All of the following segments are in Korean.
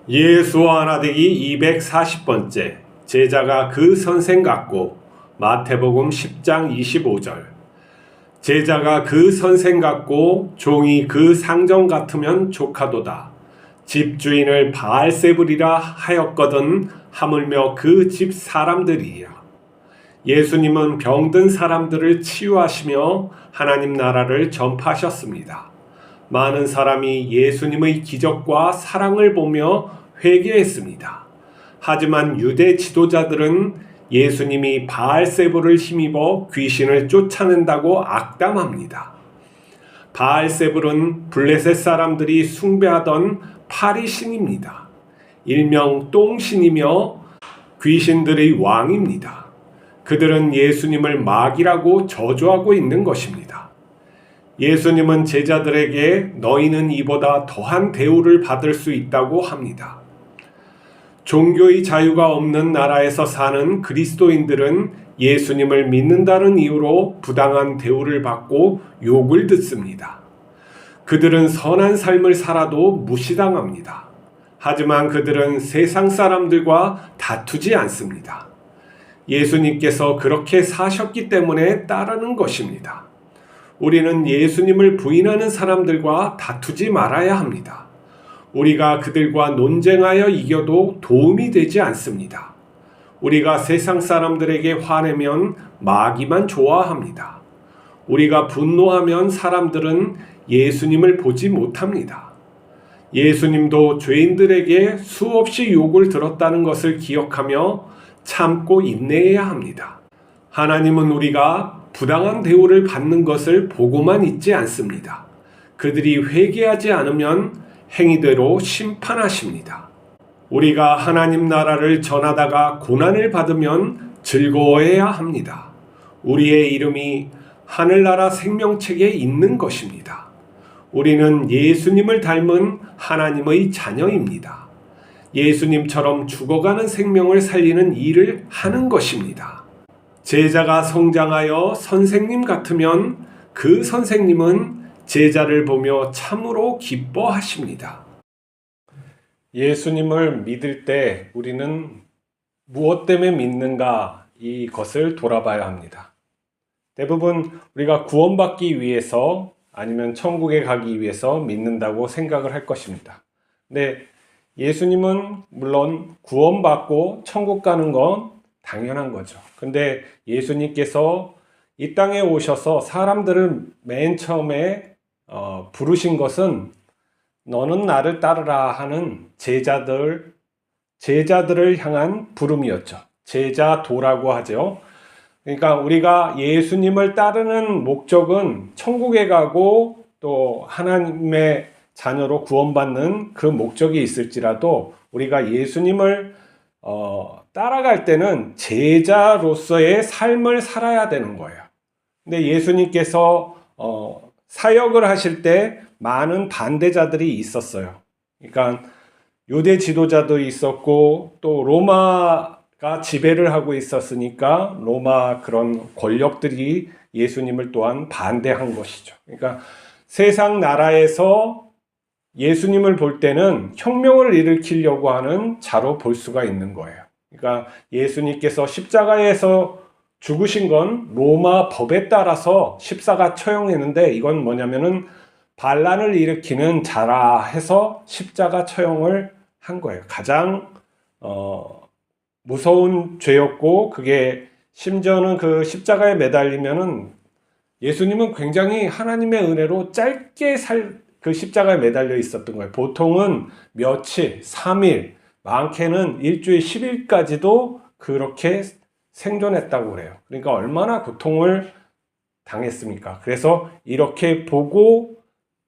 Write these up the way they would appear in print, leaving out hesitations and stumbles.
예수와 하나되기 240번째 제자가 그 선생 같고. 마태복음 10장 25절. 제자가 그 선생 같고 종이 그 상정 같으면 족하도다. 집주인을 바알세불이라 하였거든 하물며 그 집 사람들이야. 예수님은 병든 사람들을 치유하시며 하나님 나라를 전파하셨습니다. 많은 사람이 예수님의 기적과 사랑을 보며 회개했습니다. 하지만 유대 지도자들은 예수님이 바알세불을 힘입어 귀신을 쫓아낸다고 악담합니다. 바알세불은 블레셋 사람들이 숭배하던 파리신입니다. 일명 똥신이며 귀신들의 왕입니다. 그들은 예수님을 마귀라고 저주하고 있는 것입니다. 예수님은 제자들에게 너희는 이보다 더한 대우를 받을 수 있다고 합니다. 종교의 자유가 없는 나라에서 사는 그리스도인들은 예수님을 믿는다는 이유로 부당한 대우를 받고 욕을 듣습니다. 그들은 선한 삶을 살아도 무시당합니다. 하지만 그들은 세상 사람들과 다투지 않습니다. 예수님께서 그렇게 사셨기 때문에 따르는 것입니다. 우리는 예수님을 부인하는 사람들과 다투지 말아야 합니다. 우리가 그들과 논쟁하여 이겨도 도움이 되지 않습니다. 우리가 세상 사람들에게 화내면 마귀만 좋아합니다. 우리가 분노하면 사람들은 예수님을 보지 못합니다. 예수님도 죄인들에게 수없이 욕을 들었다는 것을 기억하며 참고 인내해야 합니다. 하나님은 우리가 부당한 대우를 받는 것을 보고만 있지 않습니다. 그들이 회개하지 않으면 행위대로 심판하십니다. 우리가 하나님 나라를 전하다가 고난을 받으면 즐거워해야 합니다. 우리의 이름이 하늘나라 생명책에 있는 것입니다. 우리는 예수님을 닮은 하나님의 자녀입니다. 예수님처럼 죽어가는 생명을 살리는 일을 하는 것입니다. 제자가 성장하여 선생님 같으면 그 선생님은 제자를 보며 참으로 기뻐하십니다. 예수님을 믿을 때 우리는 무엇 때문에 믿는가 이것을 돌아봐야 합니다. 대부분 우리가 구원받기 위해서 아니면 천국에 가기 위해서 믿는다고 생각을 할 것입니다. 근데 예수님은 물론 구원받고 천국 가는 건 당연한 거죠. 근데 예수님께서 이 땅에 오셔서 사람들을 맨 처음에 부르신 것은 너는 나를 따르라 하는 제자들을 향한 부름이었죠. 제자도라고 하죠. 그러니까 우리가 예수님을 따르는 목적은 천국에 가고 또 하나님의 자녀로 구원받는 그 목적이 있을지라도 우리가 예수님을 따라갈 때는 제자로서의 삶을 살아야 되는 거예요. 근데 예수님께서 사역을 하실 때 많은 반대자들이 있었어요. 그러니까 유대 지도자도 있었고 또 로마가 지배를 하고 있었으니까 로마 그런 권력들이 예수님을 또한 반대한 것이죠. 그러니까 세상 나라에서 예수님을 볼 때는 혁명을 일으키려고 하는 자로 볼 수가 있는 거예요. 그러니까 예수님께서 십자가에서 죽으신 건 로마 법에 따라서 십자가 처형했는데 이건 뭐냐면은 반란을 일으키는 자라 해서 십자가 처형을 한 거예요. 가장 무서운 죄였고 그게 심지어는 그 십자가에 매달리면은 예수님은 굉장히 하나님의 은혜로 짧게 그 십자가에 매달려 있었던 거예요. 보통은 며칠, 3일, 많게는 일주일 10일까지도 그렇게 생존했다고 그래요. 그러니까 얼마나 고통을 당했습니까? 그래서 이렇게 보고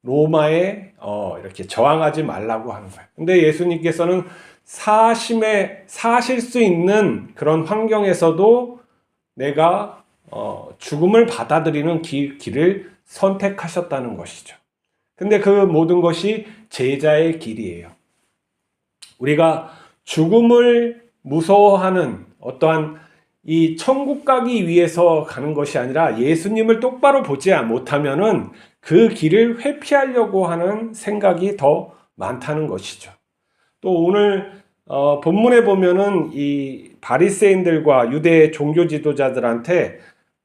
로마에 이렇게 저항하지 말라고 하는 거예요. 근데 예수님께서는 사실 수 있는 그런 환경에서도 내가 죽음을 받아들이는 길을 선택하셨다는 것이죠. 근데 그 모든 것이 제자의 길이에요. 우리가 죽음을 무서워하는 어떠한 이 천국 가기 위해서 가는 것이 아니라 예수님을 똑바로 보지 못하면은 그 길을 회피하려고 하는 생각이 더 많다는 것이죠. 또 오늘 본문에 보면은 이 바리새인들과 유대 종교 지도자들한테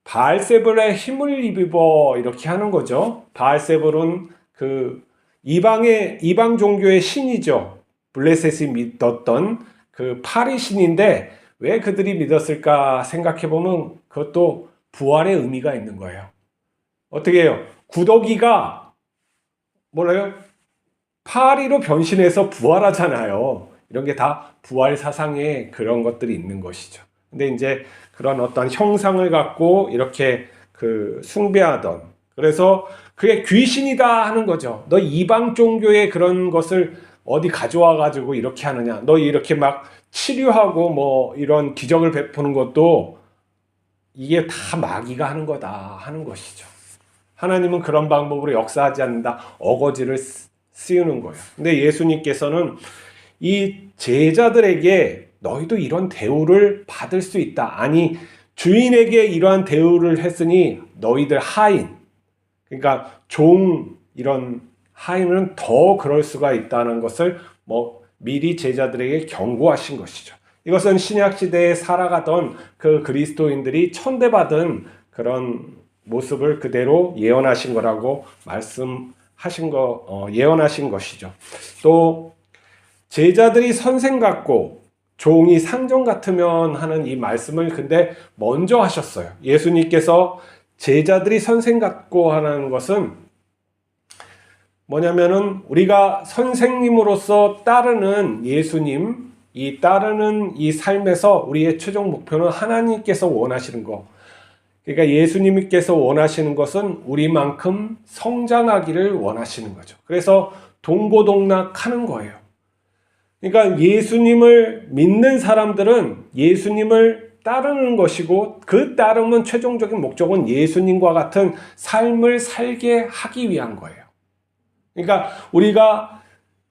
바알세불의 힘을 입어 이렇게 하는 거죠. 바알세불은 그 이방 종교의 신이죠. 블레셋이 믿었던 그 파리 신인데 왜 그들이 믿었을까 생각해 보면 그것도 부활의 의미가 있는 거예요. 어떻게 해요? 구더기가 뭐래요? 파리로 변신해서 부활하잖아요. 이런 게 다 부활 사상에 그런 것들이 있는 것이죠. 근데 이제 그런 어떤 형상을 갖고 이렇게 그 숭배하던, 그래서 그게 귀신이다 하는 거죠. 너 이방 종교의 그런 것을 어디 가져와 가지고 이렇게 하느냐, 너 이렇게 막 치료하고 뭐 이런 기적을 베푸는 것도 이게 다 마귀가 하는 거다 하는 것이죠. 하나님은 그런 방법으로 역사하지 않는다. 어거지를 씌우는 거예요. 근데 예수님께서는 이 제자들에게 너희도 이런 대우를 받을 수 있다. 아니, 주인에게 이러한 대우를 했으니 너희들 하인, 그러니까 이런 하인은 더 그럴 수가 있다는 것을 미리 제자들에게 경고하신 것이죠. 이것은 신약 시대에 살아가던 그 그리스도인들이 천대받은 그런 모습을 그대로 예언하신 거라고 예언하신 것이죠. 또 제자들이 선생 같고 종이 상종 같으면 하는 이 말씀을 근데 먼저 하셨어요. 예수님께서 제자들이 선생 같고 하는 것은 뭐냐면은 우리가 선생님으로서 따르는 예수님, 따르는 이 삶에서 우리의 최종 목표는 하나님께서 원하시는 거. 그러니까 예수님께서 원하시는 것은 우리만큼 성장하기를 원하시는 거죠. 그래서 동고동락하는 거예요. 그러니까 예수님을 믿는 사람들은 예수님을 따르는 것이고, 그 따르는 최종적인 목적은 예수님과 같은 삶을 살게 하기 위한 거예요. 그러니까 우리가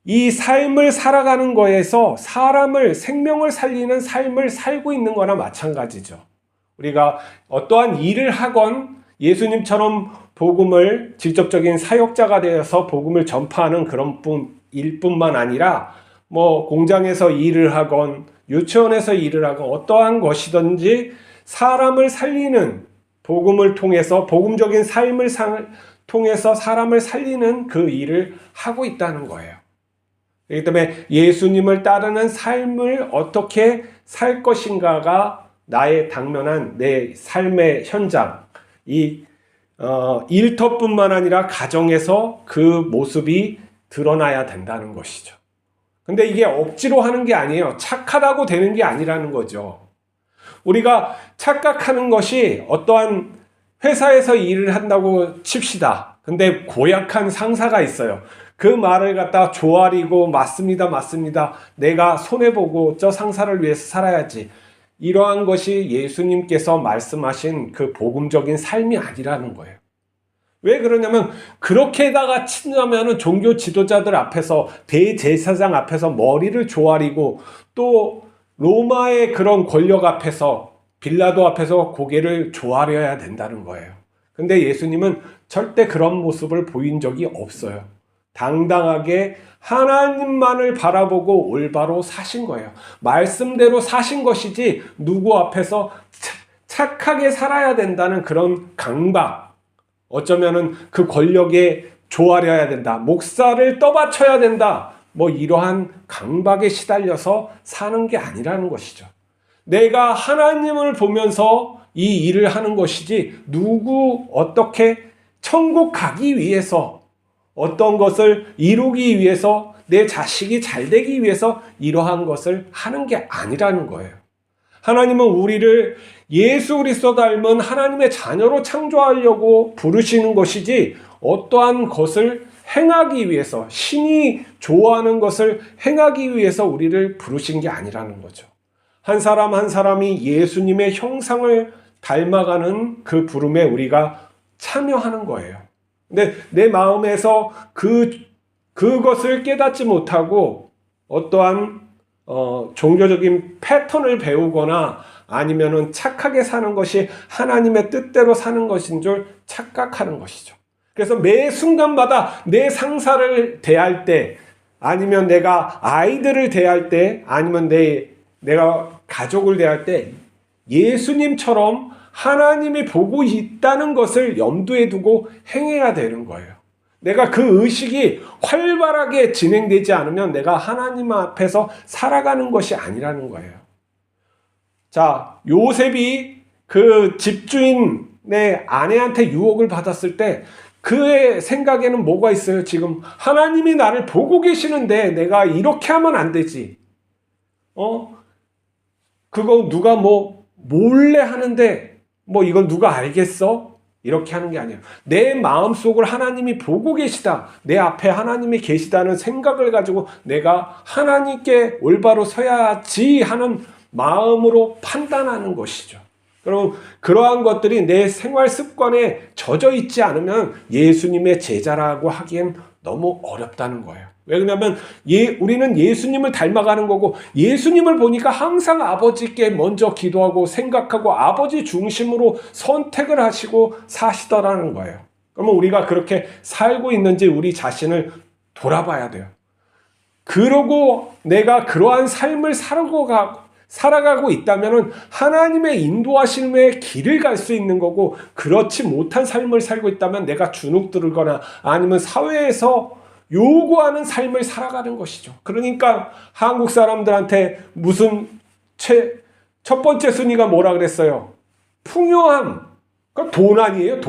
이 삶을 살아가는 거에서 생명을 살리는 삶을 살고 있는 거나 마찬가지죠. 우리가 어떠한 일을 하건 예수님처럼 복음을 직접적인 사역자가 되어서 복음을 전파하는 그런 일뿐만 아니라 공장에서 일을 하건 유치원에서 일을 하건 어떠한 것이든지 사람을 살리는 복음을 통해서 복음적인 삶을 통해서 사람을 살리는 그 일을 하고 있다는 거예요. 그렇기 때문에 예수님을 따르는 삶을 어떻게 살 것인가가 나의 당면한 내 삶의 현장, 일터뿐만 아니라 가정에서 그 모습이 드러나야 된다는 것이죠. 근데 이게 억지로 하는 게 아니에요. 착하다고 되는 게 아니라는 거죠. 우리가 착각하는 것이 어떠한 회사에서 일을 한다고 칩시다. 근데 고약한 상사가 있어요. 그 말을 갖다 조아리고 맞습니다. 내가 손해보고 저 상사를 위해서 살아야지. 이러한 것이 예수님께서 말씀하신 그 복음적인 삶이 아니라는 거예요. 왜 그러냐면 그렇게다가 친다면은 종교 지도자들 앞에서 대제사장 앞에서 머리를 조아리고 또 로마의 그런 권력 앞에서 빌라도 앞에서 고개를 조아려야 된다는 거예요. 근데 예수님은 절대 그런 모습을 보인 적이 없어요. 당당하게 하나님만을 바라보고 올바로 사신 거예요. 말씀대로 사신 것이지 누구 앞에서 착하게 살아야 된다는 그런 강박, 어쩌면은 그 권력에 조아려야 된다, 목사를 떠받쳐야 된다, 이러한 강박에 시달려서 사는 게 아니라는 것이죠. 내가 하나님을 보면서 이 일을 하는 것이지 어떻게 천국 가기 위해서 어떤 것을 이루기 위해서 내 자식이 잘 되기 위해서 이러한 것을 하는 게 아니라는 거예요. 하나님은 우리를 예수 그리스도 닮은 하나님의 자녀로 창조하려고 부르시는 것이지 어떠한 것을 행하기 위해서, 신이 좋아하는 것을 행하기 위해서 우리를 부르신 게 아니라는 거죠. 한 사람 한 사람이 예수님의 형상을 닮아가는 그 부름에 우리가 참여하는 거예요. 근데 내 마음에서 그것을 깨닫지 못하고 어떠한 종교적인 패턴을 배우거나 아니면은 착하게 사는 것이 하나님의 뜻대로 사는 것인 줄 착각하는 것이죠. 그래서 매 순간마다 내 상사를 대할 때 아니면 내가 아이들을 대할 때, 아니면 내가 가족을 대할 때 예수님처럼 하나님이 보고 있다는 것을 염두에 두고 행해야 되는 거예요. 내가 그 의식이 활발하게 진행되지 않으면 내가 하나님 앞에서 살아가는 것이 아니라는 거예요. 자, 요셉이 그 집주인의 아내한테 유혹을 받았을 때 그의 생각에는 뭐가 있어요? 지금 하나님이 나를 보고 계시는데 내가 이렇게 하면 안 되지. 그거 누가 몰래 하는데 이걸 누가 알겠어? 이렇게 하는 게 아니에요. 내 마음속을 하나님이 보고 계시다. 내 앞에 하나님이 계시다는 생각을 가지고 내가 하나님께 올바로 서야지 하는 마음으로 판단하는 것이죠. 그럼 그러한 것들이 내 생활 습관에 젖어 있지 않으면 예수님의 제자라고 하기엔 너무 어렵다는 거예요. 왜냐하면 우리는 예수님을 닮아가는 거고 예수님을 보니까 항상 아버지께 먼저 기도하고 생각하고 아버지 중심으로 선택을 하시고 사시더라는 거예요. 그러면 우리가 그렇게 살고 있는지 우리 자신을 돌아봐야 돼요. 그러고 내가 그러한 삶을 살아가고 있다면 하나님의 인도하심의 길을 갈 수 있는 거고, 그렇지 못한 삶을 살고 있다면 내가 주눅 들거나 아니면 사회에서 요구하는 삶을 살아가는 것이죠. 그러니까 한국 사람들한테 첫 번째 순위가 뭐라 그랬어요? 풍요함. 그러니까 돈 아니에요?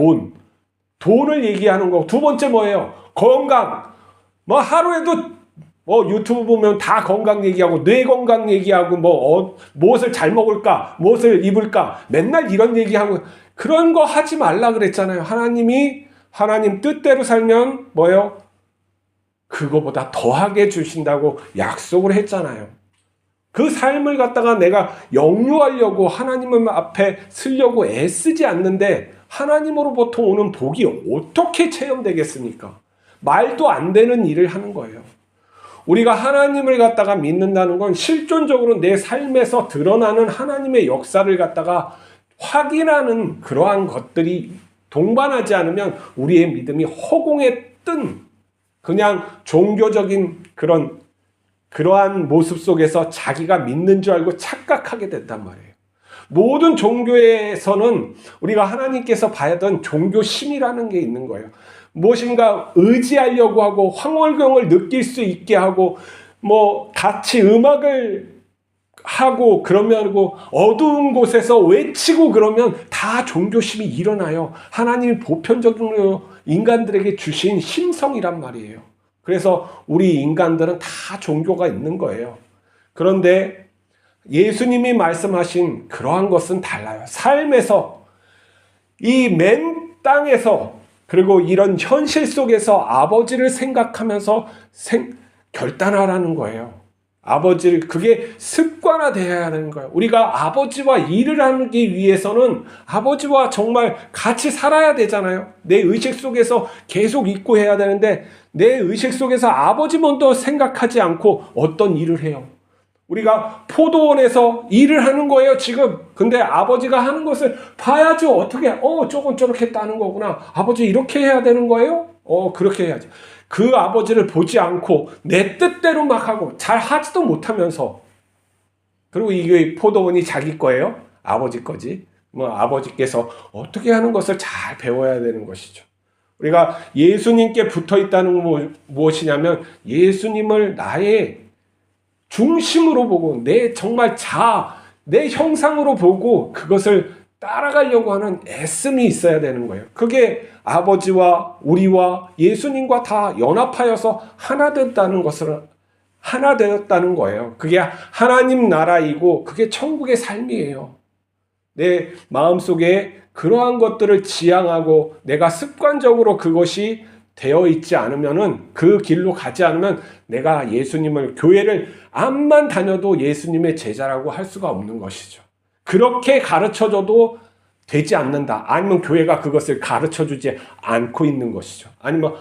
돈을 얘기하는 거. 두 번째 뭐예요? 건강. 하루에도 유튜브 보면 다 건강 얘기하고 뇌 건강 얘기하고 무엇을 잘 먹을까, 무엇을 입을까, 맨날 이런 얘기하고 그런 거 하지 말라 그랬잖아요. 하나님 뜻대로 살면 뭐예요? 그거보다 더하게 주신다고 약속을 했잖아요. 그 삶을 갖다가 내가 영유하려고 하나님 앞에 쓰려고 애쓰지 않는데 하나님으로부터 오는 복이 어떻게 체험되겠습니까? 말도 안 되는 일을 하는 거예요. 우리가 하나님을 갖다가 믿는다는 건 실존적으로 내 삶에서 드러나는 하나님의 역사를 갖다가 확인하는 그러한 것들이 동반하지 않으면 우리의 믿음이 허공에 뜬 그냥 종교적인 그러한 모습 속에서 자기가 믿는 줄 알고 착각하게 된단 말이에요. 모든 종교에서는 우리가 하나님께서 봐야던 종교심이라는 게 있는 거예요. 무엇인가 의지하려고 하고 황홀경을 느낄 수 있게 하고 같이 음악을 하고 그러면 어두운 곳에서 외치고 그러면 다 종교심이 일어나요. 하나님이 보편적으로 인간들에게 주신 심성이란 말이에요. 그래서 우리 인간들은 다 종교가 있는 거예요. 그런데 예수님이 말씀하신 그러한 것은 달라요. 삶에서 이 맨 땅에서 그리고 이런 현실 속에서 아버지를 생각하면서 결단하라는 거예요. 아버지를, 그게 습관화되어야 하는 거예요. 우리가 아버지와 일을 하기 위해서는 아버지와 정말 같이 살아야 되잖아요. 내 의식 속에서 계속 있고 해야 되는데 내 의식 속에서 아버지 먼저 생각하지 않고 어떤 일을 해요. 우리가 포도원에서 일을 하는 거예요, 지금. 근데 아버지가 하는 것을 봐야죠. 어떻게, 조금 저렇게 따는 거구나. 아버지 이렇게 해야 되는 거예요? 그렇게 해야지. 그 아버지를 보지 않고 내 뜻대로 막 하고 잘 하지도 못하면서, 그리고 이게 포도원이 자기 거예요? 아버지 거지. 아버지께서 어떻게 하는 것을 잘 배워야 되는 것이죠. 우리가 예수님께 붙어 있다는 건 무엇이냐면 예수님을 나의 중심으로 보고 정말 내 형상으로 보고 그것을 따라가려고 하는 애씀이 있어야 되는 거예요. 그게 아버지와 우리와 예수님과 다 연합하여서 하나 되었다는 거예요. 그게 하나님 나라이고 그게 천국의 삶이에요. 내 마음속에 그러한 것들을 지향하고 내가 습관적으로 그것이 되어 있지 않으면은, 그 길로 가지 않으면 내가 예수님을, 교회를 암만 다녀도 예수님의 제자라고 할 수가 없는 것이죠. 그렇게 가르쳐줘도 되지 않는다. 아니면 교회가 그것을 가르쳐주지 않고 있는 것이죠. 아니면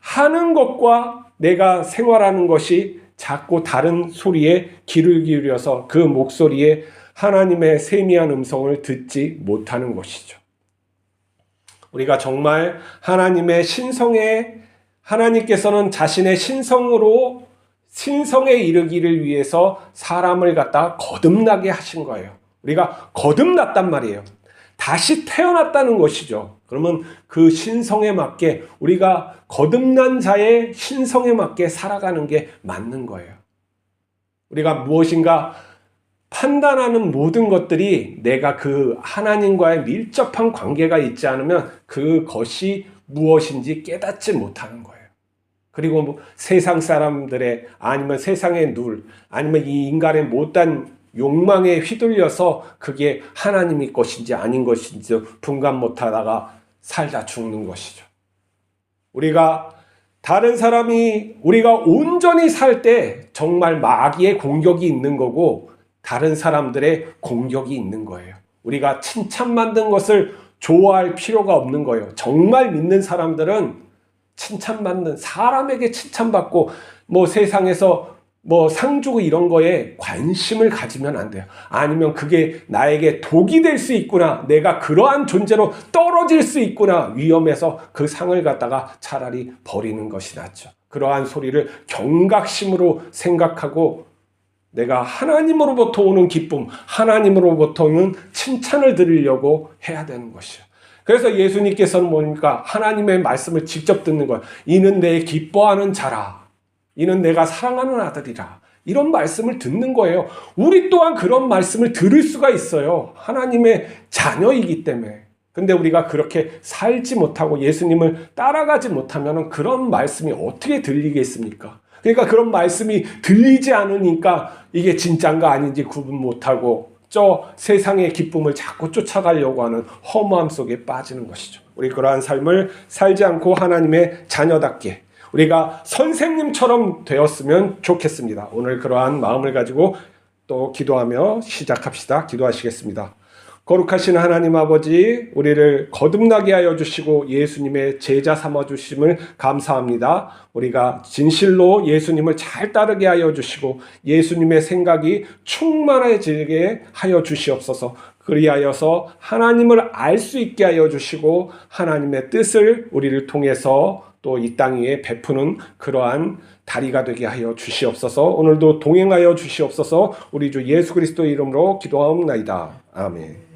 하는 것과 내가 생활하는 것이 자꾸 다른 소리에 귀를 기울여서 그 목소리에 하나님의 세미한 음성을 듣지 못하는 것이죠. 우리가 정말 하나님의 신성의 하나님께서는 자신의 신성에 이르기를 위해서 사람을 갖다가 거듭나게 하신 거예요. 우리가 거듭났단 말이에요. 다시 태어났다는 것이죠. 그러면 그 신성에 맞게, 우리가 거듭난 자의 신성에 맞게 살아가는 게 맞는 거예요. 우리가 무엇인가 판단하는 모든 것들이 내가 그 하나님과의 밀접한 관계가 있지 않으면 그것이 무엇인지 깨닫지 못하는 거예요. 그리고 뭐 세상 사람들의, 아니면 세상의 눌, 아니면 이 인간의 못한 욕망에 휘둘려서 그게 하나님의 것인지 아닌 것인지 분간 못하다가 살다 죽는 것이죠. 우리가 다른 사람이, 우리가 온전히 살 때 정말 마귀의 공격이 있는 거고 다른 사람들의 공격이 있는 거예요. 우리가 칭찬받는 것을 좋아할 필요가 없는 거예요. 정말 믿는 사람들은 칭찬받는, 사람에게 칭찬받고 뭐 세상에서 뭐 상 주고 이런 거에 관심을 가지면 안 돼요. 아니면 그게 나에게 독이 될 수 있구나, 내가 그러한 존재로 떨어질 수 있구나 위험해서 그 상을 갖다가 차라리 버리는 것이 낫죠. 그러한 소리를 경각심으로 생각하고 내가 하나님으로부터 오는 기쁨, 하나님으로부터 오는 칭찬을 드리려고 해야 되는 것이요. 그래서 예수님께서는 뭡니까? 하나님의 말씀을 직접 듣는 거예요. 이는 내 기뻐하는 자라. 이는 내가 사랑하는 아들이라. 이런 말씀을 듣는 거예요. 우리 또한 그런 말씀을 들을 수가 있어요. 하나님의 자녀이기 때문에. 근데 우리가 그렇게 살지 못하고 예수님을 따라가지 못하면 그런 말씀이 어떻게 들리겠습니까? 그러니까 그런 말씀이 들리지 않으니까 이게 진짜인가 아닌지 구분 못하고 저 세상의 기쁨을 자꾸 쫓아가려고 하는 허무함 속에 빠지는 것이죠. 우리 그러한 삶을 살지 않고 하나님의 자녀답게 우리가 선생님처럼 되었으면 좋겠습니다. 오늘 그러한 마음을 가지고 또 기도하며 시작합시다. 기도하시겠습니다. 거룩하신 하나님 아버지, 우리를 거듭나게 하여 주시고 예수님의 제자 삼아 주심을 감사합니다. 우리가 진실로 예수님을 잘 따르게 하여 주시고 예수님의 생각이 충만해지게 하여 주시옵소서. 그리하여서 하나님을 알 수 있게 하여 주시고 하나님의 뜻을 우리를 통해서 또 이 땅 위에 베푸는 그러한 다리가 되게 하여 주시옵소서. 오늘도 동행하여 주시옵소서. 우리 주 예수 그리스도 이름으로 기도하옵나이다. 아멘.